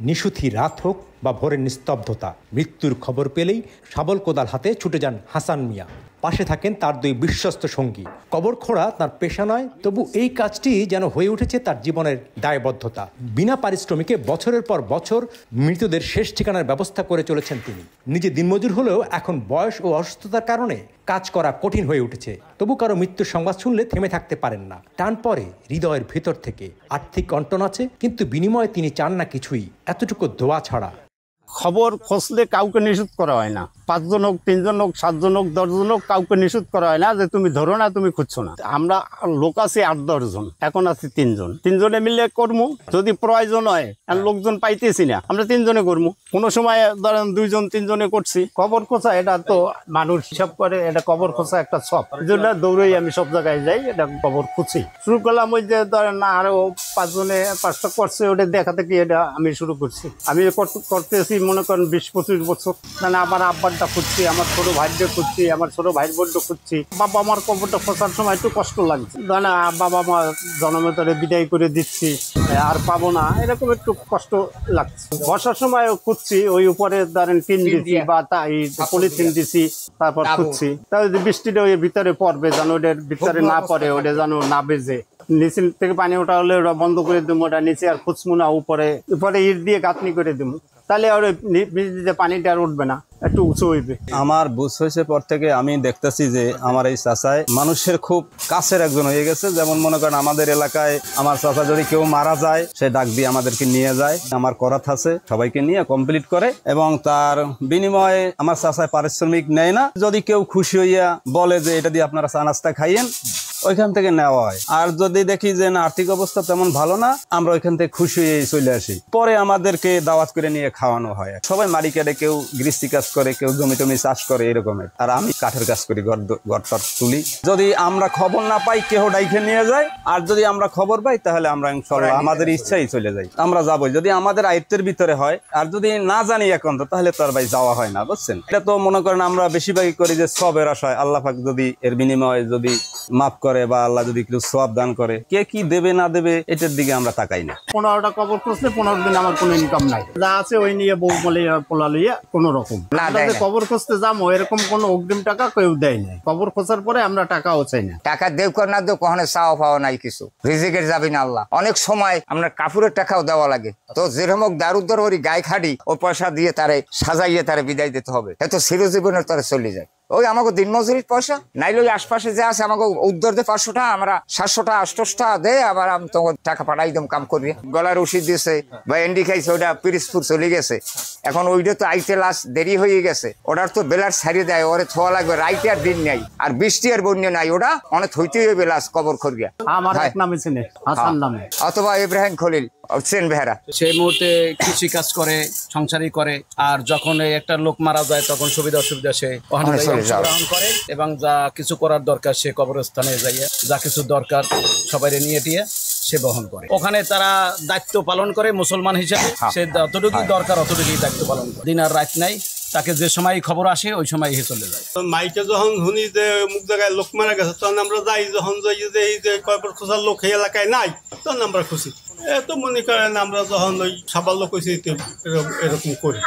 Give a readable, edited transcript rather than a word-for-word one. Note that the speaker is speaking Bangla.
নিশুথি রাত হোক বা ভোরের নিস্তব্ধতা, মৃত্যুর খবর পেলেই শাবল কোদাল হাতে ছুটে যান হাসান মিয়া। পাশে থাকেন তার দুই বিশ্বস্ত সঙ্গী। কবর খোঁড়া তার পেশা নয়, তবু এই কাজটি যেন হয়ে উঠেছে তার জীবনের দায়বদ্ধতা। বিনা পারিশ্রমিকে বছরের পর বছর মৃতদের শেষ ঠিকানার ব্যবস্থা করে চলেছেন তিনি। নিজে দিনমজুর হলেও এখন বয়স ও অসুস্থতার কারণে কাজ করা কঠিন হয়ে উঠেছে। তবু কারো মৃত্যুর সংবাদ শুনলে থেমে থাকতে পারেন না, টান পড়ে হৃদয়ের ভেতর থেকে। আর্থিক অন্টন আছে, কিন্তু বিনিময়ে তিনি চান না কিছুই, এতটুকু দোয়া ছাড়া। খবর খসলে কাউকে নিষেধ করা হয় না। 5 জন হোক, 3 জন হোক, 7 জন হোক, 10 জন হোক, কাউকে নিষেধ করা হয় না যে তুমি ধরো না, তুমি খুঁজছো না। আমরা লোক আছি 8-10 জন, এখন আছি 3 জন। 3 জনে মিলে করবো, যদি প্রয়োজন হয় আর লোকজন পাইতেছি না, আমরা 3 জনে করবো। কোনো সময় ধরেন 2 জন 3 জনে করছি। কবর খোঁচা এটা তো মানুষ হিসাব করে, এটা কবর খোঁচা একটা শখ, এই জন্য দৌড়েই আমি সব জায়গায় যাই, এটা কবর খুঁজি। শুরু করলাম ওই যে ধরেন আরো 5 জনে 5টা করছে, ওটা দেখা থেকে এটা আমি শুরু করছি। আমি করতেছি মনে করেন 20-25 বছর। মানে আমার আব্বারটা খুঁজছি, আমার ছোট ভাইকে খুঁজছি, আমার ছোট ভাইয়ের বোনটা খুঁজছি। বাবা আমার কবরটা খোঁচার সময় একটু কষ্ট লাগছে, ধরেন বাবা মা জন্মতরে বিদায় করে দিচ্ছি, আর পাবো না, এরকম একটু কষ্ট লাগছে। বর্ষার সময় খুঁজছি, ওই উপরে ধরেন টিন দিচ্ছি বা পলিথিন দিচ্ছি, তারপর খুঁজছি। তাহলে বৃষ্টিটা ওই ভিতরে পড়বে, যেন ওটার ভিতরে না পড়ে, ওটা যেন না বেজে। নিচে থেকে পানি ওঠা হলে ওটা বন্ধ করে দেবো, ওটা নিচে আর খুঁজবো না, উপরে ইট দিয়ে গাঁথনি করে দেবো, তাহলে আর পানিটা আর উঠবে না, একটু উঁচু হইবে। আমার বুঝ হয়েছে পর থেকে আমি দেখতেছি যে আমার এই চাচায় মানুষের খুব কাছের একজন হয়ে গেছে। যেমন মনে করেন আমাদের এলাকায় আমার চাচা যদি কেউ মারা যায়, সে ডাক দিয়ে আমাদেরকে নিয়ে যায়, আমার করাত আছে, সবাইকে নিয়ে কমপ্লিট করে, এবং তার বিনিময়ে আমার চাচায় পারিশ্রমিক নেয় না। যদি কেউ খুশি হইয়া বলে যে এটা দিয়ে আপনারা চা নাস্তা খাইয়েন, ওইখান থেকে নেওয়া হয়। আর যদি দেখি যে না, আর্থিক অবস্থা তেমন ভালো না, আমরা ওইখান থেকে খুশি হয়ে চলে আসি। পরে আমাদেরকে দাওয়াত করে নিয়ে খাওয়ানো হয়। সবাই মারি কেটে, কেউ গৃহস্থী কাজ করে, কেউ জমি টমি চাষ করে, এরকমের। আর আমি কাঠের কাজ করি, ঘর তুলি। যদি আমরা খবর না পাই, কেউ ডাইকে নিয়ে যায়। আর যদি আমরা খবর পাই, তাহলে আমরা ইনশাআল্লাহ আমাদের ইচ্ছাই চলে যাই, আমরা যাবো যদি আমাদের আয়ত্তের ভিতরে হয়। আর যদি না জানি এখন তো, তাহলে তো আর ভাই যাওয়া হয় না, বুঝছেন। এটা তো মনে করেন আমরা বেশিরভাগই করি যে সবের আশায়, আল্লাহ পাক যদি এর বিনিময়ে যদি মাফ করে বা আল্লাহ যদি কিছু সওয়াব দান করে, কে কি দেবে না দেবে এটার দিকে আমরা তাকাই না। 15টা কবর খুঁজলে 15 দিন আমার কোনো ইনকাম নাই, যা আছে ওই নিয়ে বউ বলে পোলা লইয়া কোনো রকম। কবর খুঁজতে যাবো, এরকম কোনো অগ্রিম টাকা কেউ দেয় নাই। কবর খোঁজার পরে আমরা টাকাও চাই না। টাকা দেব কর না দেব, কখনো চাওয়া পাওয়া নাই কিছু, রিজিকের যাবি না আল্লাহ। অনেক সময় আমরা কাপড়ের টাকাও দেওয়া লাগে, তো যেরকম দারুদ্দর ওই গায়ে খাড়ি, ও পয়সা দিয়ে তারে সাজাইয়ে তারে বিদায় দিতে হবে, এত চিরজীবনের তারে চলে যায়। ওই আমাকে দিনমজুরির পয়সা নাইলে ওই আশপাশে যে আছে আমাকে উদ্ধার দে 500 টাকা, আমরা 700 টাকা 800 টাকা দে, আবার আমি তোমার টাকা পাঠাই দম কাম করবি। গলার ওষুধ দিয়েছে বা এন্ডি খাইছে, ওটা পিরিসপুর চলে গেছে। এখন ওইটা তো আইতে লাশ দেরি হয়ে গেছে, ওটার তো বেলার ছাড়িয়ে দেয়, ওরে থোয়া লাগবে, রাইতে আর দিন নাই, আর বৃষ্টি আর বন্যা নাই, ওটা অনেক থইতে হইবে লাশ কবর খড়িয়া। আমার এক নামে চিনে, হাসান নামে, অথবা ইব্রাহিম খলিল সেন বেহারা। সেই মুহূর্তে কৃষি কাজ করে, সংসারই করে। আর যখন একটা লোক মারা যায়, তখন সুবিধা অসুবিধা সে গ্রহণ করে, এবং যা কিছু করার দরকার সে কবরস্থানে যাইয়া যা কিছু দরকার সবাই নিয়ে টিয়ে সে বহন করে। ওখানে তারা দায়িত্ব পালন করে মুসলমান হিসেবে, সে যতটুকুই দরকার অতটুকুই দায়িত্ব পালন করে। দিন আর রাত নাই, তাকে যে সময় খবর আসে ওই সময় চলে যায়। মাইকে যখন শুনি যে অমুক জায়গায় লোক মারা গেছে, তখন আমরা যাই, যখন যাই যে এই যে কয়বার খোঁজার লোক এই এলাকায় নাই, তখন আমরা খুশি। এত মনে করেন আমরা যখন ওই সাবাল লোক হয়েছে এরকম করি।